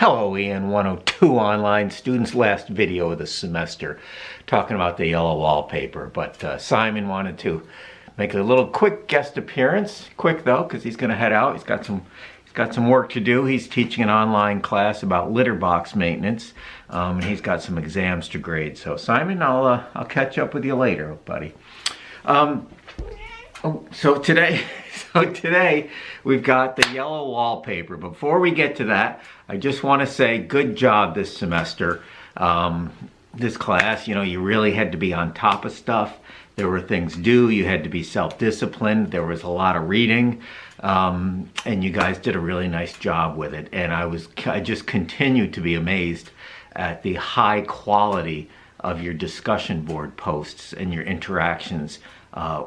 Hello, EN 102 online students. Last video of the semester talking about the yellow wallpaper. But Simon wanted to make a little quick guest appearance. Quick though, because he's going to head out. He's got some work to do. He's teaching an online class about litter box maintenance, and he's got some exams to grade. So Simon, I'll catch up with you later, buddy. So today we've got the yellow wallpaper. Before we get to that, I just want to say good job this semester. This class, you really had to be on top of stuff. There were things due. You had to be self-disciplined. There was a lot of reading, and you guys did a really nice job with it. And I just continue to be amazed at the high quality of your discussion board posts and your interactions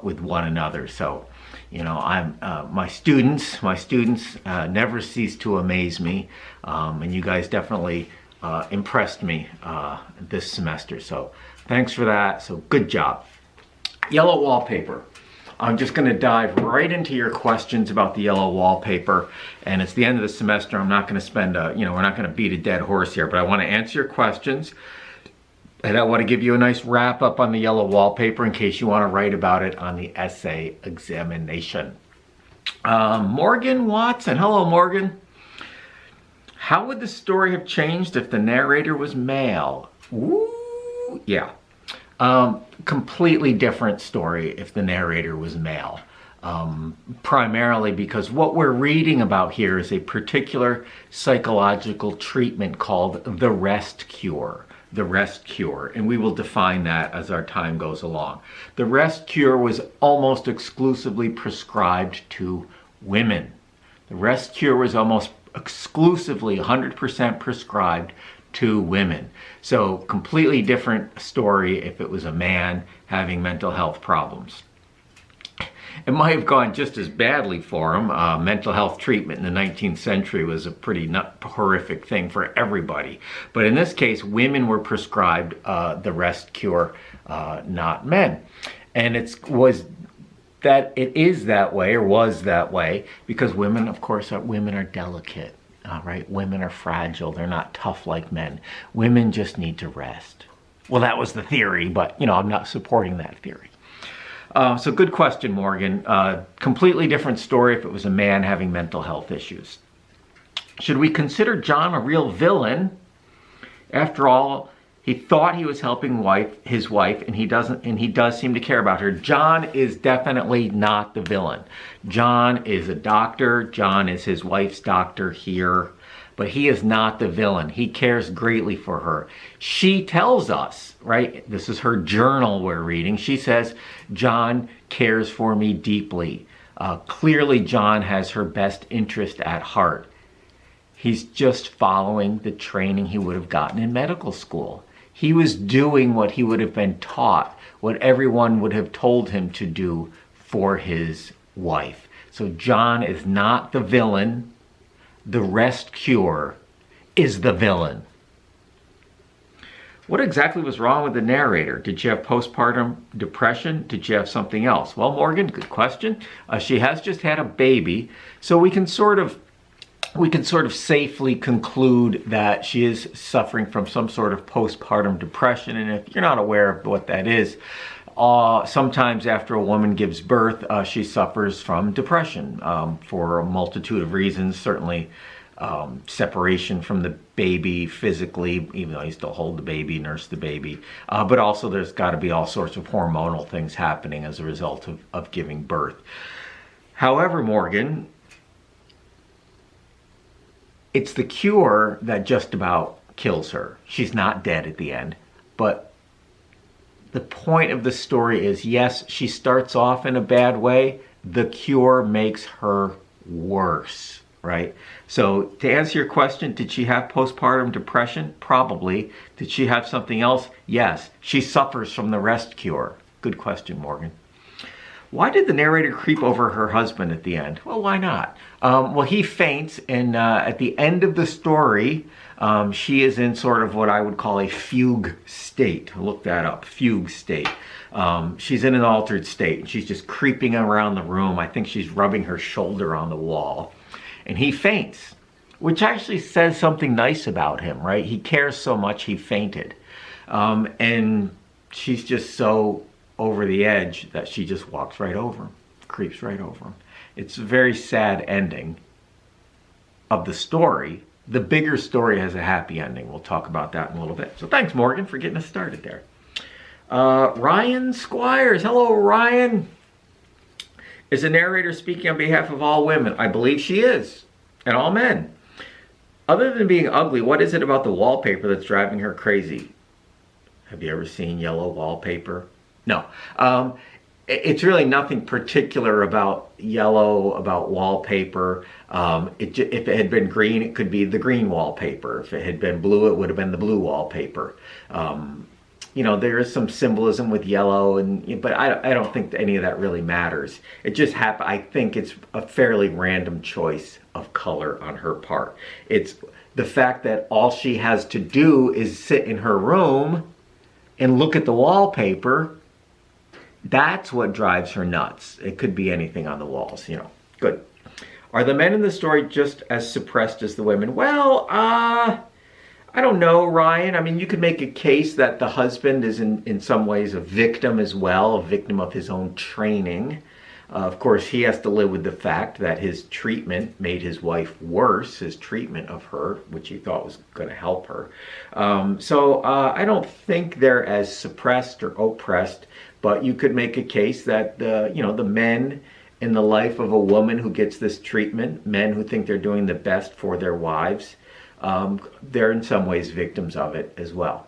with one another. So, my students never cease to amaze me, and you guys definitely impressed me this semester. So thanks for that. So good job. Yellow wallpaper. I'm just going to dive right into your questions about the yellow wallpaper, and it's the end of the semester. I'm not going to spend we're not going to beat a dead horse here, but I want to answer your questions. And I want to give you a nice wrap up on the yellow wallpaper in case you want to write about it on the essay examination. Morgan Watson. Hello, Morgan. How would the story have changed if the narrator was male? Ooh, yeah. Completely different story if the narrator was male. Primarily because what we're reading about here is a particular psychological treatment called the rest cure. The rest cure, and we will define that as our time goes along. The rest cure was almost exclusively prescribed to women. The rest cure was almost exclusively 100% prescribed to women. So completely different story if it was a man having mental health problems. It might have gone just as badly for him. Mental health treatment in the 19th century was a pretty horrific thing for everybody. But in this case, women were prescribed the rest cure, not men. And it is that way, or was that way, because women, of course, women are delicate, right? Women are fragile. They're not tough like men. Women just need to rest. Well, that was the theory, but, I'm not supporting that theory. So good question, Morgan. Completely different story if it was a man having mental health issues. Should we consider John a real villain? After all, he thought he was helping his wife, and he does seem to care about her. John is definitely not the villain. John is a doctor. John is his wife's doctor here. But he is not the villain. He cares greatly for her. She tells us, right? This is her journal we're reading. She says, John cares for me deeply. Clearly, John has her best interest at heart. He's just following the training he would have gotten in medical school. He was doing what he would have been taught, what everyone would have told him to do for his wife. So John is not the villain. The rest cure is the villain. What exactly was wrong with the narrator? Did she have postpartum depression? Did she have something else? Well, Morgan, good question. She has just had a baby, so we can sort of safely conclude that she is suffering from some sort of postpartum depression. And if you're not aware of what that is, sometimes after a woman gives birth, she suffers from depression for a multitude of reasons. Certainly separation from the baby physically, even though you still hold the baby, nurse the baby. But also there's got to be all sorts of hormonal things happening as a result of giving birth. However, Morgan, it's the cure that just about kills her. She's not dead at the end, but the point of the story is, yes, she starts off in a bad way. The cure makes her worse, right? So to answer your question, did she have postpartum depression? Probably. Did she have something else? Yes. She suffers from the rest cure. Good question, Morgan. Why did the narrator creep over her husband at the end? Well, why not? Well, he faints, and at the end of the story, she is in sort of what I would call a fugue state. Look that up, fugue state. She's in an altered state. She's just creeping around the room. I think she's rubbing her shoulder on the wall. And he faints. which actually says something nice about him, right? He cares so much he fainted. And she's just so over the edge that she just walks right over him, creeps right over him. It's a very sad ending of the story. The bigger story has a happy ending. We'll talk about that in a little bit. So thanks, Morgan, for getting us started there. Ryan Squires. Hello, Ryan. Is the narrator speaking on behalf of all women? I believe she is, and all men. Other than being ugly, what is it about the wallpaper that's driving her crazy? Have you ever seen yellow wallpaper? No. It's really nothing particular about yellow, about wallpaper. If it had been green, it could be the green wallpaper. If it had been blue, it would have been the blue wallpaper. You know, there is some symbolism with yellow, but I don't think that any of that really matters. It just happened. I think it's a fairly random choice of color on her part. It's the fact that all she has to do is sit in her room and look at the wallpaper. That's what drives her nuts. It could be anything on the walls, you know. Good. Are the men in the story just as suppressed as the women? Well, I don't know, Ryan. I mean, you could make a case that the husband is in some ways a victim as well, a victim of his own training. Of course, he has to live with the fact that his treatment made his wife worse, his treatment of her, which he thought was going to help her. So I don't think they're as suppressed or oppressed, but you could make a case that the men in the life of a woman who gets this treatment, men who think they're doing the best for their wives, they're in some ways victims of it as well.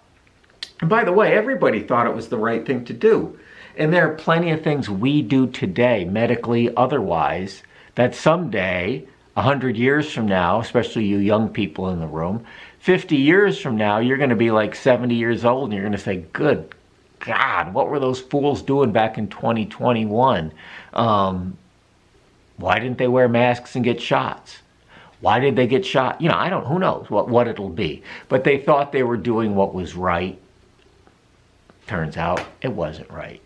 And by the way, everybody thought it was the right thing to do. And there are plenty of things we do today, medically, otherwise, that someday, 100 years from now, especially you young people in the room, 50 years from now, you're going to be like 70 years old and you're going to say, good God, what were those fools doing back in 2021? Why didn't they wear masks and get shots? Why did they get shot? You know, who knows what it'll be. But they thought they were doing what was right. Turns out it wasn't right.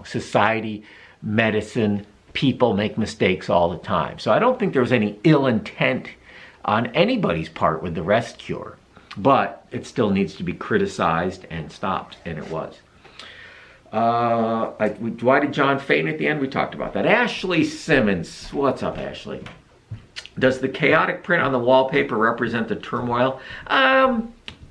Society, medicine, people make mistakes all the time. So I don't think there was any ill intent on anybody's part with the rest cure. But it still needs to be criticized and stopped, and it was. Why did John faint at the end? We talked about that. Ashley Simmons. What's up, Ashley? Does the chaotic print on the wallpaper represent the turmoil?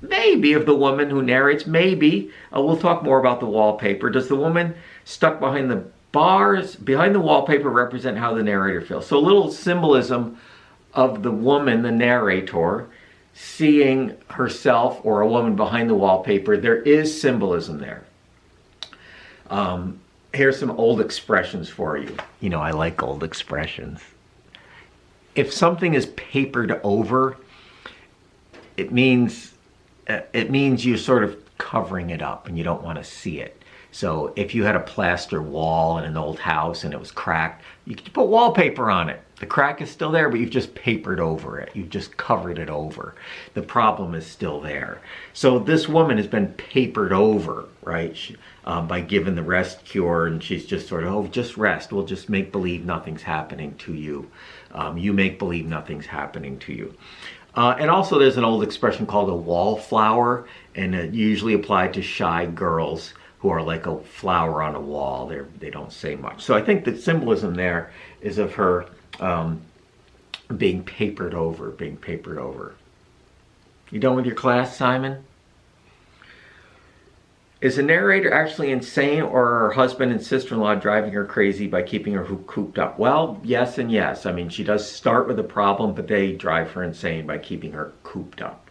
Maybe, of the woman who narrates. Maybe. We'll talk more about the wallpaper. Does the woman stuck behind the bars, behind the wallpaper, represent how the narrator feels? So a little symbolism of the woman, the narrator, seeing herself or a woman behind the wallpaper. There is symbolism there. Here's some old expressions for you. You know, I like old expressions. If something is papered over, it means you're sort of covering it up and you don't want to see it. So if you had a plaster wall in an old house and it was cracked, you could put wallpaper on it. The crack is still there, but you've just papered over it. You've just covered it over. The problem is still there. So this woman has been papered over, right, by giving the rest cure, and she's just sort of, oh, just rest. We'll just make believe nothing's happening to you. You make believe nothing's happening to you. And also there's an old expression called a wallflower, and it usually applied to shy girls who are like a flower on a wall. They don't say much. So I think the symbolism there is of her being papered over. You done with your class, Simon? Is the narrator actually insane, or are her husband and sister-in-law driving her crazy by keeping her cooped up? Well, yes and yes. I mean, she does start with a problem, but they drive her insane by keeping her cooped up.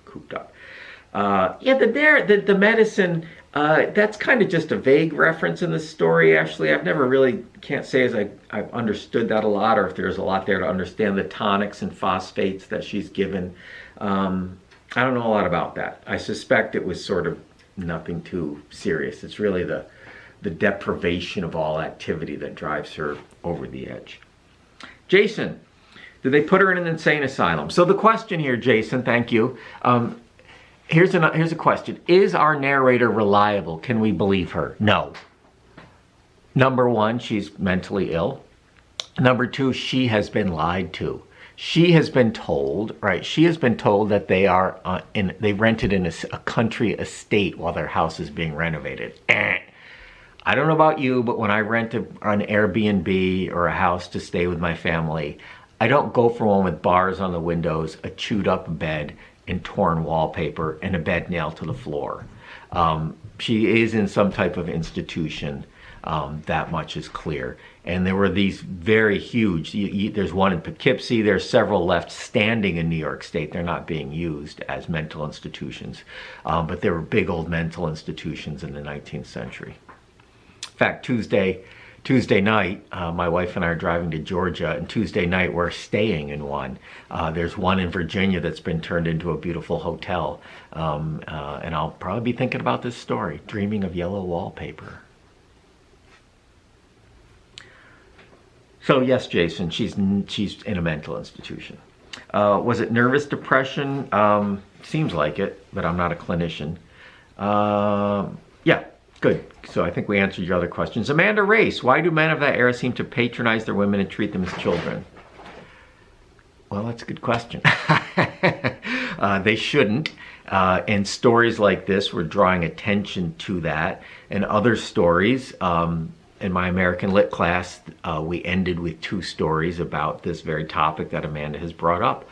The medicine, that's kind of just a vague reference in the story, actually. I've never really, can't say as I've understood that a lot, or if there's a lot there to understand the tonics and phosphates that she's given. I don't know a lot about that. I suspect it was sort of nothing too serious. It's really the deprivation of all activity that drives her over the edge. Jason, did they put her in an insane asylum? So the question here, Jason, thank you. Here's a question. Is our narrator reliable? Can we believe her? No. Number one, she's mentally ill. Number two, she has been lied to. She has been told, right? She has been told that they are they rented in a country estate while their house is being renovated. I don't know about you, but when I rent an Airbnb or a house to stay with my family, I don't go for one with bars on the windows, a chewed up bed, and torn wallpaper, and a bed nailed to the floor. She is in some type of institution. That much is clear. And there were these very huge, there's one in Poughkeepsie, there's several left standing in New York State. They're not being used as mental institutions, but there were big old mental institutions in the 19th century. In fact, Tuesday night, my wife and I are driving to Georgia, and Tuesday night we're staying in one. There's one in Virginia that's been turned into a beautiful hotel. And I'll probably be thinking about this story, dreaming of yellow wallpaper. So yes, Jason, she's in a mental institution. Was it nervous depression? Seems like it, but I'm not a clinician. Yeah, good. So I think we answered your other questions. Amanda Race, why do men of that era seem to patronize their women and treat them as children? Well, that's a good question. They shouldn't. And stories like this were drawing attention to that. And other stories, in my American Lit class, we ended with 2 stories about this very topic that Amanda has brought up.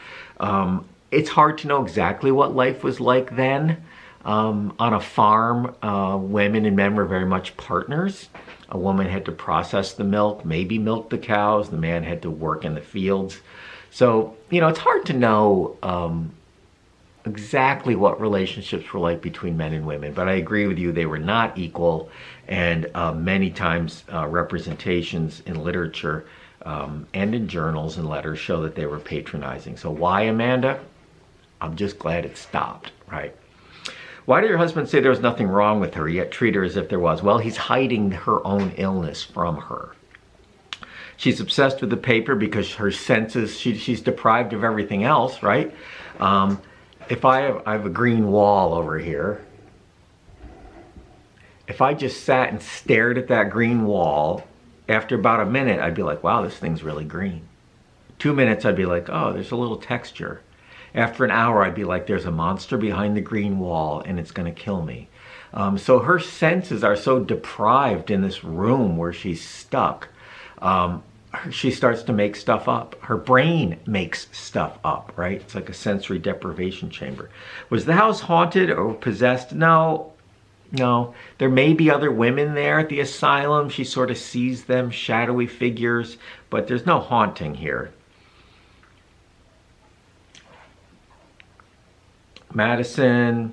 It's hard to know exactly what life was like then. On a farm, women and men were very much partners. A woman had to process the milk, maybe milk the cows. The man had to work in the fields. So, it's hard to know exactly what relationships were like between men and women, but I agree with you, they were not equal, and many times representations in literature and in journals and letters show that they were patronizing. So why, Amanda? I'm just glad it stopped, right? Why did your husband say there was nothing wrong with her, yet treat her as if there was? Well, he's hiding her own illness from her. She's obsessed with the paper because her senses, she's deprived of everything else, right? If I have a green wall over here, if I just sat and stared at that green wall, after about a minute, I'd be like, wow, this thing's really green. 2 minutes, I'd be like, oh, there's a little texture. After an hour, I'd be like, there's a monster behind the green wall and it's gonna kill me. So her senses are so deprived in this room where she's stuck. She starts to make stuff up. Her brain makes stuff up, right? It's like a sensory deprivation chamber. Was the house haunted or possessed? No. There may be other women there at the asylum. She sort of sees them, shadowy figures, but there's no haunting here. Madison,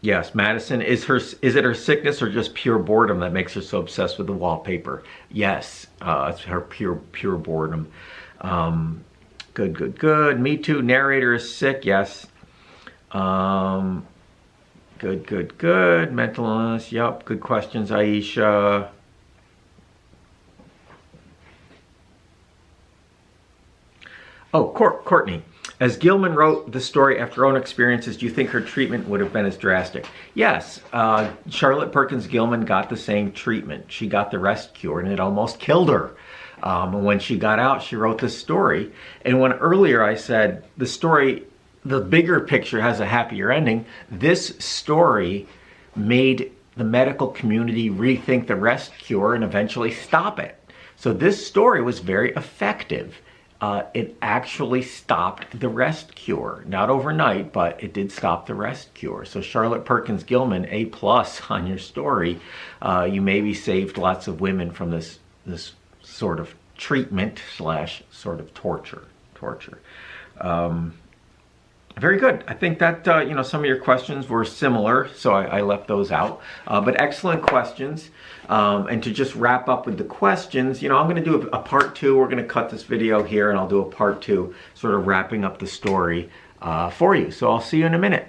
yes, Madison, is it her sickness or just pure boredom that makes her so obsessed with the wallpaper? Yes, it's her pure boredom. Good. Me too. Narrator is sick. Yes. Good. Mental illness. Yep. Good questions, Aisha. Oh, Courtney. As Gilman wrote the story after her own experiences, do you think her treatment would have been as drastic? Yes, Charlotte Perkins Gilman got the same treatment. She got the rest cure and it almost killed her. When she got out, she wrote this story. And when earlier I said the story, the bigger picture has a happier ending, this story made the medical community rethink the rest cure and eventually stop it. So this story was very effective. It actually stopped the rest cure. Not overnight, but it did stop the rest cure. So Charlotte Perkins Gilman, A+ on your story. You maybe saved lots of women from this sort of treatment / sort of torture. Very good. I think that, some of your questions were similar, so I left those out. But excellent questions. And to just wrap up with the questions, I'm going to do a part 2. We're going to cut this video here, and I'll do a part 2, sort of wrapping up the story for you. So I'll see you in a minute.